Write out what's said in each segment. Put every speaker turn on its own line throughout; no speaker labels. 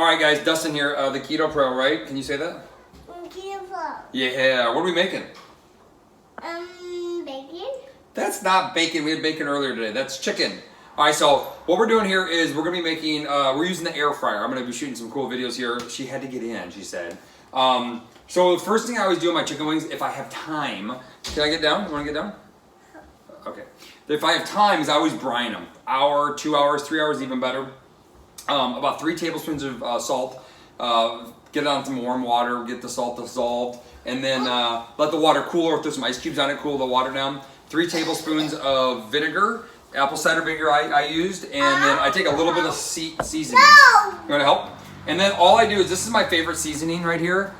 All right, guys, Dustin here, the Keto Pro, right? Can you say that?
Keto Pro.
Yeah. What are we making?
Bacon.
That's not bacon. We had bacon earlier today. That's chicken. All right, so what we're doing here is we're gonna be making. We're using the air fryer. I'm gonna be shooting some cool videos here. She had to get in, she said. So the first thing I always do on my chicken wings, if I have time, can I get down? You wanna get down? Okay. If I have time, is I always brine them. Hour, 2 hours, 3 hours, even better. About 3 tablespoons of salt. Get it on some warm water, get the salt dissolved, and then let the water cool, or throw some ice cubes on it, cool the water down. 3 tablespoons of vinegar, apple cider vinegar I used, and then I take a little bit of seasoning. You wanna help? And then all I do is, this is my favorite seasoning right here.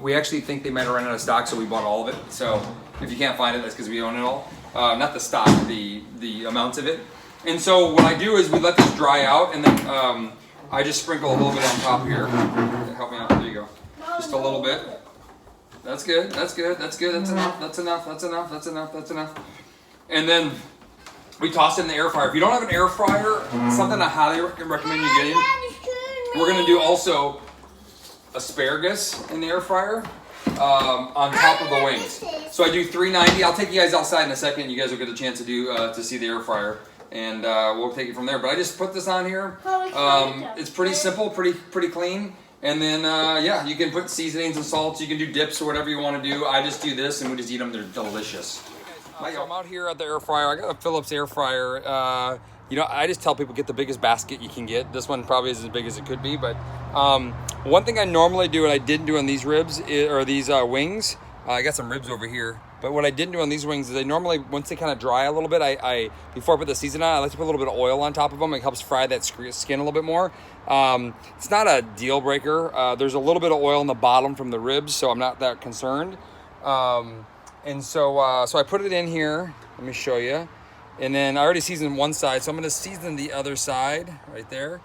We actually think they might have run out of stock, so we bought all of it. So if you can't find it, that's because we own it all. Not the stock, the amounts of it. And so what I do is we let this dry out, and then I just sprinkle a little bit on top here. Help me out. There you go. Just a little bit. That's good. That's good. That's good. That's enough. That's enough. That's enough. That's enough. That's enough. And then we toss it in the air fryer. If you don't have an air fryer, something I highly recommend you getting. We're gonna do also asparagus in the air fryer on top of the wings. So I do 390. I'll take you guys outside in a second. You guys will get a chance to do to see the air fryer, and we'll take it from there. But I just put this on here. It's pretty simple, pretty clean. And then yeah, you can put seasonings and salts. You can do dips or whatever you want to do. I just do this, and we just eat them. They're delicious. So I'm out here at the air fryer. I got a Philips air fryer. You know, I just tell people, get the biggest basket you can get. This one probably isn't as big as it could be, but one thing I normally do, and I didn't do on these ribs, or these wings, I got some ribs over here, but what I didn't do on these wings is I normally, once they kind of dry a little bit, before I put the seasoning on, I like to put a little bit of oil on top of them. It helps fry that skin a little bit more. It's not a deal breaker. There's a little bit of oil in the bottom from the ribs, so I'm not that concerned. And so I put it in here. Let me show you. And then I already seasoned one side, so I'm gonna season the other side right there.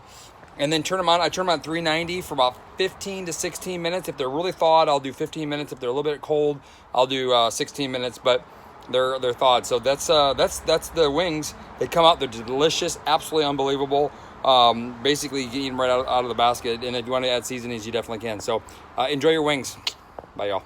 And then turn them on. I turn them on 390 for about 15 to 16 minutes. If they're really thawed, I'll do 15 minutes. If they're a little bit cold, I'll do 16 minutes, but they're thawed. So that's the wings. They come out, they're delicious, absolutely unbelievable. Basically, you can eat them right out of the basket. And if you want to add seasonings, you definitely can. So enjoy your wings. Bye, y'all.